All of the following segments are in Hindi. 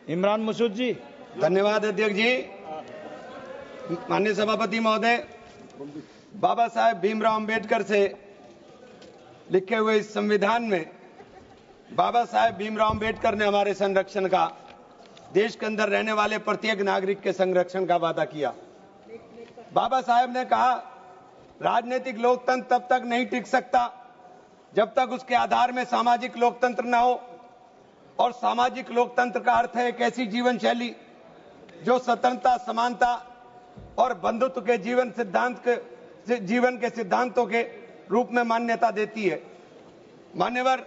इमरान मसूद जी। धन्यवाद अध्यक्ष जी। माननीय सभापति महोदय, बाबा साहेब भीमराव अंबेडकर से लिखे हुए इस संविधान में बाबा साहेब भीमराव अंबेडकर ने हमारे संरक्षण का, देश के अंदर रहने वाले प्रत्येक नागरिक के संरक्षण का वादा किया। बाबा साहेब ने कहा, राजनीतिक लोकतंत्र तब तक नहीं टिक सकता जब तक उसके आधार में सामाजिक लोकतंत्र न हो। और सामाजिक लोकतंत्र का अर्थ है एक ऐसी जीवन शैली जो स्वतंत्रता, समानता और बंधुत्व के जीवन के सिद्धांतों के रूप में मान्यता देती है। मान्यवर,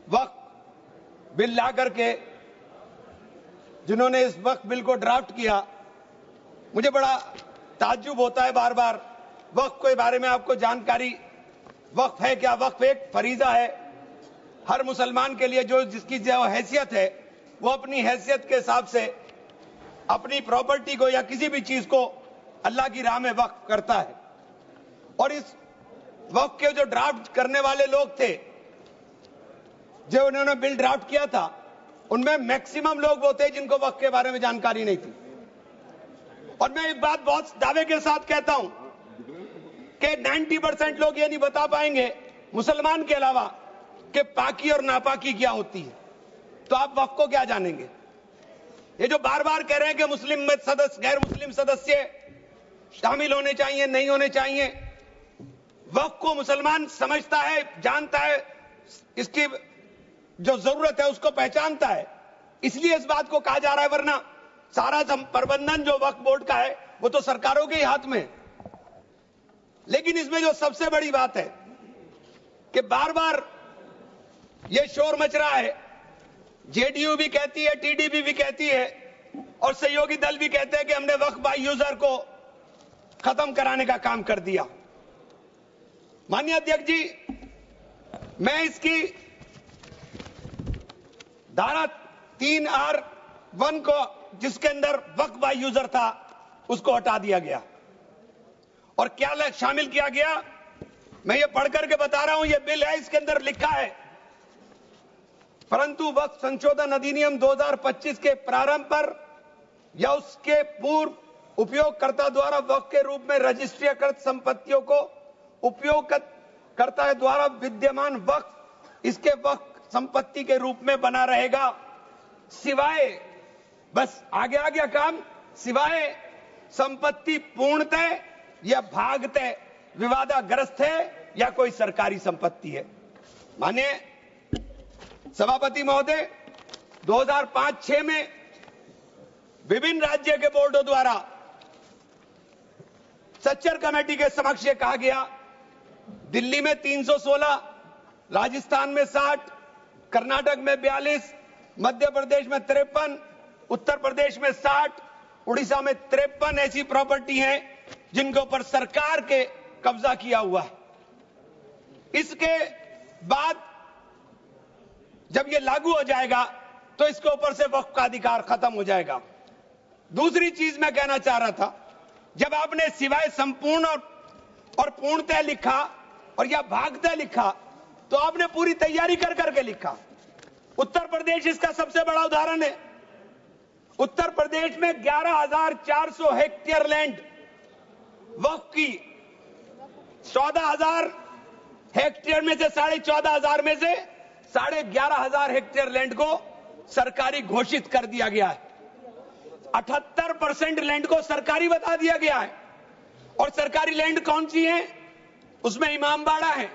वक्फ बिल ला करके जिन्होंने इस वक्फ बिल को ड्राफ्ट किया, मुझे बड़ा ताज्जुब होता है बार बार। वक्फ के बारे में आपको जानकारी, वक्फ है क्या? वक्फ एक फरीजा है हर मुसलमान के लिए, जो जिसकी जो हैसियत है वो अपनी हैसियत के हिसाब से अपनी प्रॉपर्टी को या किसी भी चीज को अल्लाह की राह में वक्फ करता है। और इस वक्फ के जो ड्राफ्ट करने वाले लोग थे, जो उन्होंने बिल ड्राफ्ट किया था, उनमें मैक्सिमम लोग वो थे जिनको वक्फ के बारे में जानकारी नहीं थी। और मैं एक बात बहुत दावे के साथ कहता हूं कि 90% लोग ये नहीं बता पाएंगे, मुसलमान के अलावा, कि पाकी और नापाकी क्या होती है। तो आप वक्फ को क्या जानेंगे? ये जो बार बार कह रहे हैं कि मुस्लिम में सदस्य, गैर मुस्लिम सदस्य शामिल होने चाहिए, नहीं होने चाहिए, वक्फ को मुसलमान समझता है, जानता है, इसकी जो जरूरत है उसको पहचानता है, इसलिए इस बात को कहा जा रहा है। वरना सारा प्रबंधन जो वक्फ बोर्ड का है वो तो सरकारों के ही हाथ में है। लेकिन इसमें जो सबसे बड़ी बात है कि बार बार ये शोर मच रहा है, जेडीयू भी कहती है, टीडीपी भी कहती है और सहयोगी दल भी कहते हैं कि हमने वक्फ बाय यूजर को खत्म कराने का काम कर दिया। माननीय अध्यक्ष जी, मैं इसकी धारा 3R1 को, जिसके अंदर वक्फ बाय यूजर था, उसको हटा दिया गया और क्या शामिल किया गया, मैं ये पढ़ करके बता रहा हूं। ये बिल है, इसके अंदर लिखा है, परंतु वक्फ संशोधन अधिनियम 2025 के प्रारंभ पर या उसके पूर्व उपयोगकर्ता द्वारा वक्फ के रूप में रजिस्ट्रीकृत संपत्तियों को उपयोगकर्ता द्वारा विद्यमान वक्फ इसके वक्फ संपत्ति के रूप में बना रहेगा, सिवाय, बस आगे आ गया काम, सिवाय संपत्ति पूर्णतः या भागतः विवादाग्रस्त है या कोई सरकारी संपत्ति है। माने सभापति महोदय, 2005-06 में विभिन्न राज्य के बोर्डों द्वारा सच्चर कमेटी के समक्ष ये कहा गया, दिल्ली में 316, राजस्थान में 60, कर्नाटक में 42, मध्य प्रदेश में 53, उत्तर प्रदेश में 60, उड़ीसा में 53 ऐसी प्रॉपर्टी हैं जिनके ऊपर सरकार के कब्जा किया हुआ है। इसके बाद जब ये लागू हो जाएगा तो इसके ऊपर से वक्फ का अधिकार खत्म हो जाएगा। दूसरी चीज मैं कहना चाह रहा था, जब आपने सिवाय संपूर्ण और पूर्णतः लिखा और या भागतः लिखा, तो आपने पूरी तैयारी कर करके लिखा। उत्तर प्रदेश इसका सबसे बड़ा उदाहरण है। उत्तर प्रदेश में 11,400 हेक्टेयर लैंड वक्फ की, 14,000 हेक्टेयर में से 14,500 में से 11,500 हेक्टेयर लैंड को सरकारी घोषित कर दिया गया है। 78% लैंड को सरकारी बता दिया गया है। और सरकारी लैंड कौन सी है? उसमें इमामबाड़ा है,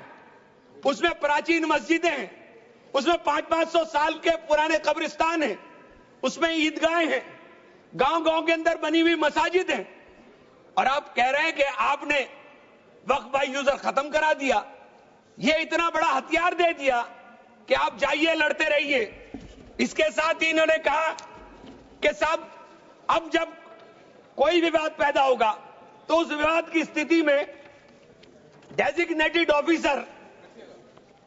उसमें प्राचीन मस्जिदें हैं, उसमें 500-500 साल के पुराने कब्रिस्तान हैं, उसमें ईदगाहें हैं, गांव-गांव के अंदर बनी हुई मसाजिद हैं। और आप कह रहे हैं कि आपने वक्फ बाय यूजर खत्म करा दिया। ये इतना बड़ा हथियार दे दिया कि आप जाइए, लड़ते रहिए। इसके साथ ही इन्होंने कहा कि साहब, अब जब कोई विवाद पैदा होगा तो उस विवाद की स्थिति में डेजिग्नेटेड ऑफिसर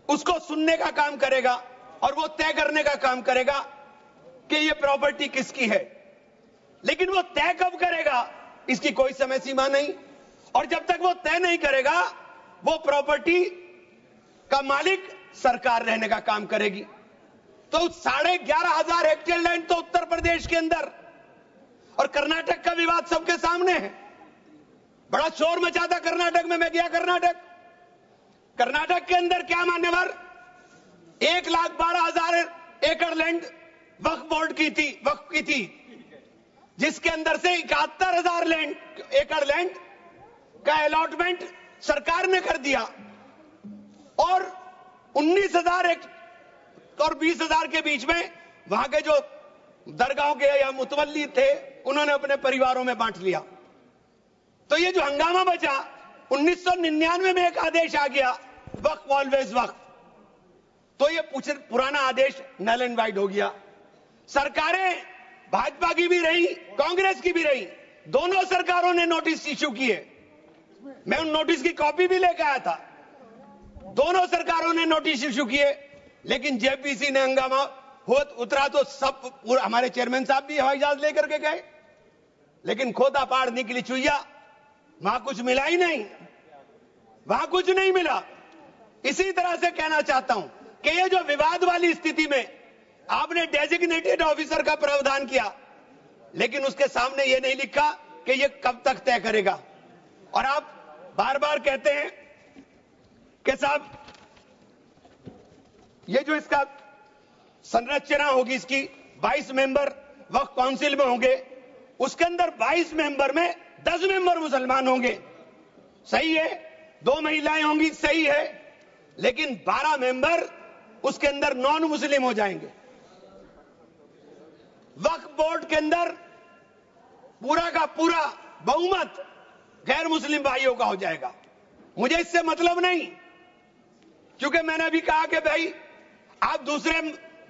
उसको सुनने का काम करेगा और वो तय करने का काम करेगा कि ये प्रॉपर्टी किसकी है। लेकिन वो तय कब करेगा, इसकी कोई समय सीमा नहीं। और जब तक वो तय नहीं करेगा, वो प्रॉपर्टी का मालिक सरकार रहने का काम करेगी। तो 11,500 हेक्टेयर लैंड तो उत्तर प्रदेश के अंदर, और कर्नाटक का विवाद सबके सामने है। बड़ा शोर मचा था कर्नाटक में, मैं गया कर्नाटक के अंदर क्या मान्यवर 1,12,000 एकड़ लैंड वक्फ बोर्ड की थी, जिसके अंदर से 71,000 एकड़ लैंड का अलॉटमेंट सरकार ने कर दिया, और 19,000 और 20,000 के बीच में वहां के जो दरगाहों के या मुतवल्ली थे उन्होंने अपने परिवारों में बांट लिया। तो ये जो हंगामा बचा, 1999 में एक आदेश आ गया, वक्फ ऑलवेज वक्फ, तो ये पुराना आदेश नल एंड वाइड हो गया। सरकारें भाजपा की भी रही, कांग्रेस की भी रही, दोनों सरकारों ने नोटिस इश्यू किए। मैं उन नोटिस की कॉपी भी लेकर आया था। दोनों सरकारों ने नोटिस इश्यू किए, लेकिन जेपीसी ने हंगामा उतरा तो सब हमारे चेयरमैन साहब भी हवाई जहाज लेकर के गए, लेकिन खोदा पहाड़ निकली चुईया, वहां कुछ मिला ही नहीं, वहां कुछ नहीं मिला। इसी तरह से कहना चाहता हूं कि ये जो विवाद वाली स्थिति में आपने डेजिग्नेटेड ऑफिसर का प्रावधान किया, लेकिन उसके सामने ये नहीं लिखा कि ये कब तक तय करेगा। और आप बार बार कहते हैं कि साहब ये जो इसका संरचना होगी, इसकी 22 मेंबर वक्फ काउंसिल में होंगे, उसके अंदर 22 मेंबर में 10 मेंबर मुसलमान होंगे, सही है, 2 महिलाएं होंगी, सही है, लेकिन 12 मेंबर उसके अंदर नॉन मुस्लिम हो जाएंगे। वक्फ बोर्ड के अंदर पूरा का पूरा बहुमत गैर मुस्लिम भाइयों का हो जाएगा। मुझे इससे मतलब नहीं, क्योंकि मैंने अभी कहा कि भाई आप दूसरे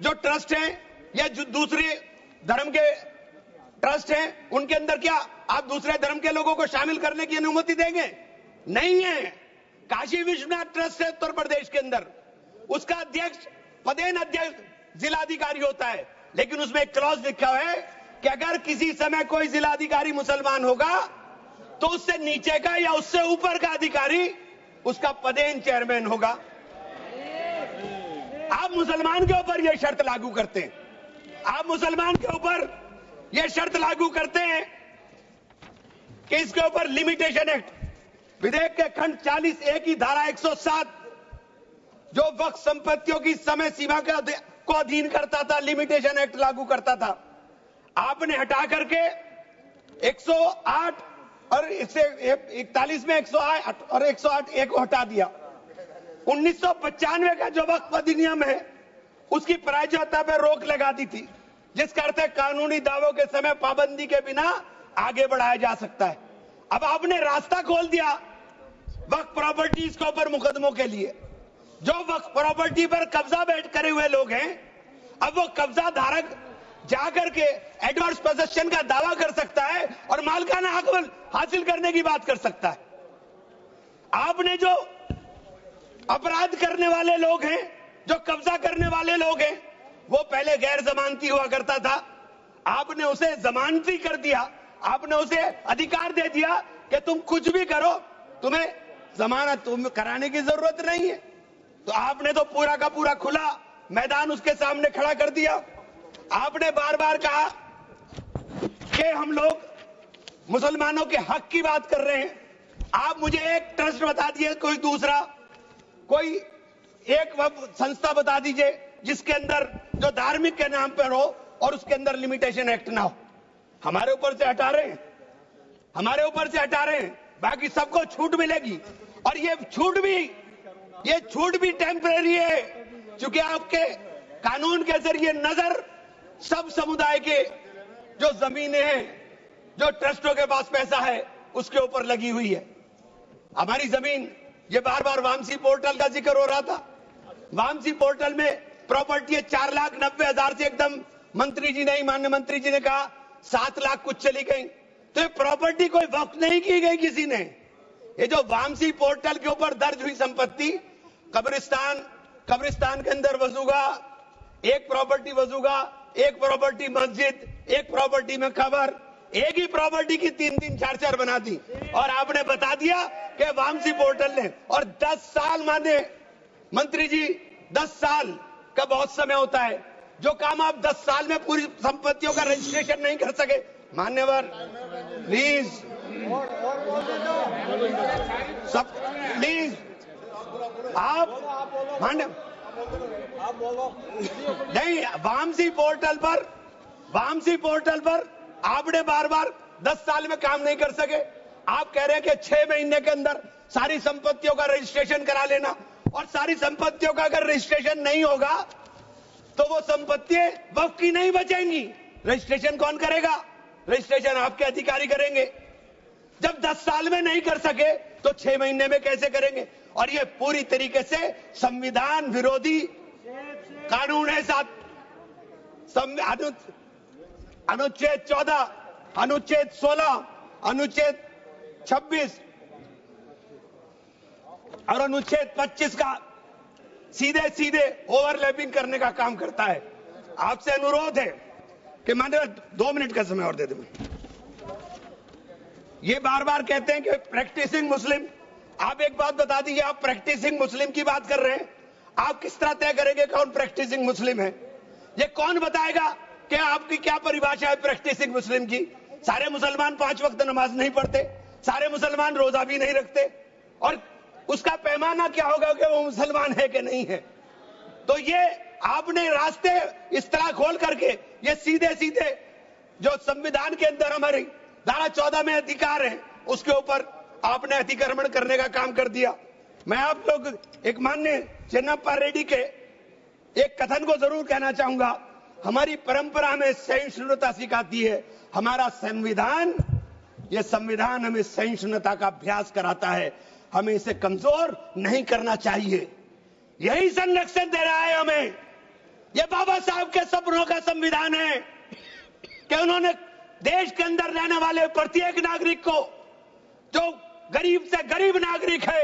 जो ट्रस्ट हैं या जो दूसरे धर्म के ट्रस्ट हैं, उनके अंदर क्या आप दूसरे धर्म के लोगों को शामिल करने की अनुमति देंगे? नहीं है। काशी विश्वनाथ ट्रस्ट है उत्तर प्रदेश के अंदर, उसका अध्यक्ष पदेन अध्यक्ष जिलाधिकारी होता है, लेकिन उसमें एक क्लॉज लिखा है कि अगर किसी समय कोई जिलाधिकारी मुसलमान होगा तो उससे नीचे का या उससे ऊपर का अधिकारी उसका पदेन चेयरमैन होगा। आप मुसलमान के ऊपर यह शर्त लागू करते हैं, आप मुसलमान के ऊपर यह शर्त लागू करते हैं कि इसके ऊपर लिमिटेशन एक्ट, विधेयक के खंड 40A की धारा 107 जो वक्फ संपत्तियों की समय सीमा को अधीन करता था, लिमिटेशन एक्ट लागू करता था, आपने हटा करके 108 और 41 में 108 और 108A को हटा दिया। 1995 का जो वक्फ अधिनियम है उसकी प्रायज्यता पर रोक लगा दी थी, जिसका अर्थ है कानूनी दावों के समय पाबंदी के बिना आगे बढ़ाया जा सकता है। अब आपने रास्ता खोल दिया वक्फ प्रॉपर्टीज के ऊपर मुकदमों के लिए। जो वक्फ प्रॉपर्टी पर कब्जा बैठ करे हुए लोग हैं, अब वो कब्जा धारक जाकर के एडवर्स पोजेशन का दावा कर सकता है और मालिकाना हक हासिल करने की बात कर सकता है। आपने जो अपराध करने वाले लोग हैं, जो कब्जा करने वाले लोग हैं, वो पहले गैर जमानती हुआ करता था, आपने उसे जमानती कर दिया, आपने उसे अधिकार दे दिया कि तुम कुछ भी करो, तुम्हें जमानत कराने की जरूरत नहीं है। तो आपने तो पूरा का पूरा खुला मैदान उसके सामने खड़ा कर दिया। आपने बार बार कहा कि हम लोग मुसलमानों के हक की बात कर रहे हैं। आप मुझे एक ट्रस्ट बता दिए, कोई दूसरा, कोई एक संस्था बता दीजिए जिसके अंदर जो धार्मिक के नाम पर हो और उसके अंदर लिमिटेशन एक्ट ना हो। हमारे ऊपर से हटा रहे हैं, हमारे ऊपर से हटा रहे हैं, बाकी सबको छूट मिलेगी। और ये छूट भी टेम्परेरी है, क्योंकि आपके कानून के जरिए नजर सब समुदाय के जो जमीनें हैं, जो ट्रस्टों के पास पैसा है, उसके ऊपर लगी हुई है। हमारी जमीन, ये बार बार वामसी पोर्टल का जिक्र हो रहा था, वामसी पोर्टल में प्रॉपर्टी है 4,90,000 से एकदम मंत्री जी ने, माननीय मंत्री जी ने कहा 7 लाख कुछ चली गई। तो ये प्रॉपर्टी कोई वक्त नहीं की गई किसी ने। ये जो वामसी पोर्टल के ऊपर दर्ज हुई संपत्ति, कब्रिस्तान के अंदर वसूगा, एक प्रॉपर्टी वसूगा, एक प्रॉपर्टी मस्जिद, एक प्रॉपर्टी में कब्र, एक ही प्रॉपर्टी की 3-3, 4-4 बना दी। और आपने बता दिया कि वामसी पोर्टल ने, और 10 साल माने मंत्री जी, 10 साल का बहुत समय होता है। जो काम आप 10 साल में पूरी संपत्तियों का रजिस्ट्रेशन नहीं कर सके। मान्यवर प्लीज, सब प्लीज आप मान्य नहीं, वामसी पोर्टल पर आपने बार बार 10 साल में काम नहीं कर सके। आप कह रहे हैं कि 6 महीने के अंदर सारी संपत्तियों का रजिस्ट्रेशन करा लेना, और सारी संपत्तियों का अगर रजिस्ट्रेशन नहीं होगा तो वो संपत्तियां वक्फ की नहीं बचेंगी। रजिस्ट्रेशन कौन करेगा? रजिस्ट्रेशन आपके अधिकारी करेंगे। जब 10 साल में नहीं कर सके तो 6 महीने में कैसे करेंगे? और ये पूरी तरीके से संविधान विरोधी कानून है। साथ अनुच्छेद 14, अनुच्छेद 16, अनुच्छेद 26 और अनुच्छेद 25 का सीधे सीधे ओवरलैपिंग करने का काम करता है। आपसे अनुरोध है कि माननीय 2 मिनट का समय और दे दें। ये बार बार कहते हैं कि प्रैक्टिसिंग मुस्लिम। आप एक बात बता दीजिए, आप प्रैक्टिसिंग मुस्लिम की बात कर रहे हैं, आप किस तरह तय करेंगे कौन प्रैक्टिसिंग मुस्लिम है? ये कौन बताएगा कि आपकी क्या परिभाषा है प्रैक्टिसिंग मुस्लिम की? सारे मुसलमान 5 वक्त नमाज नहीं पढ़ते, सारे मुसलमान रोजा भी नहीं रखते, और उसका पैमाना क्या होगा कि वो मुसलमान है कि नहीं है? तो ये आपने रास्ते इस तरह खोल करके ये सीधे सीधे जो संविधान के अंदर हमारी धारा 14 में अधिकार है उसके ऊपर आपने अतिक्रमण करने का काम कर दिया। मैं आप लोग एक माननीय चेन्नप्पा रेड्डी के एक कथन को जरूर कहना चाहूंगा। हमारी परंपरा में सहिष्णुता सिखाती है, हमारा संविधान, यह संविधान हमें सहिष्णुता का अभ्यास कराता है। हमें इसे कमजोर नहीं करना चाहिए। यही संरक्षण दे रहा है हमें। यह बाबा साहब के सपनों का संविधान है कि उन्होंने देश के अंदर रहने वाले प्रत्येक नागरिक को, जो गरीब से गरीब नागरिक है,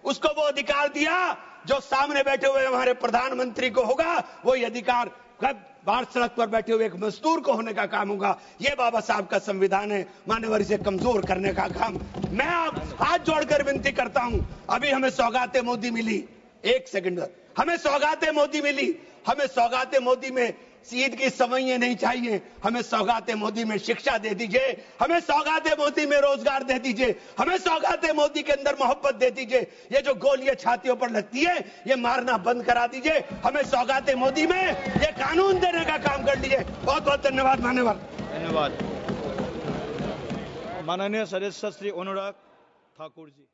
उसको वो अधिकार दिया जो सामने बैठे हुए हमारे प्रधानमंत्री को होगा। वो ये अधिकार बाहर सड़क पर बैठे हुए एक मजदूर को होने का काम होगा। ये बाबा साहब का संविधान है। मान्यवर, इसे कमजोर करने का काम मैं आप हाथ जोड़कर विनती करता हूं। अभी हमें सौगाते मोदी मिली, एक सेकंड, हमें सौगाते मोदी मिली। हमें सौगाते मोदी में ईद की सवैयां नहीं चाहिए, हमें सौगाते मोदी में शिक्षा दे दीजिए, हमें सौगाते मोदी में रोजगार दे दीजिए, हमें सौगाते मोदी के अंदर मोहब्बत दे दीजिए। ये जो गोलियां छातियों पर लगती है ये मारना बंद करा दीजिए। हमें सौगाते मोदी में ये कानून देने का काम कर दीजिए। बहुत बहुत धन्यवाद। धन्यवाद माननीय सदस्य श्री अनुराग ठाकुर जी।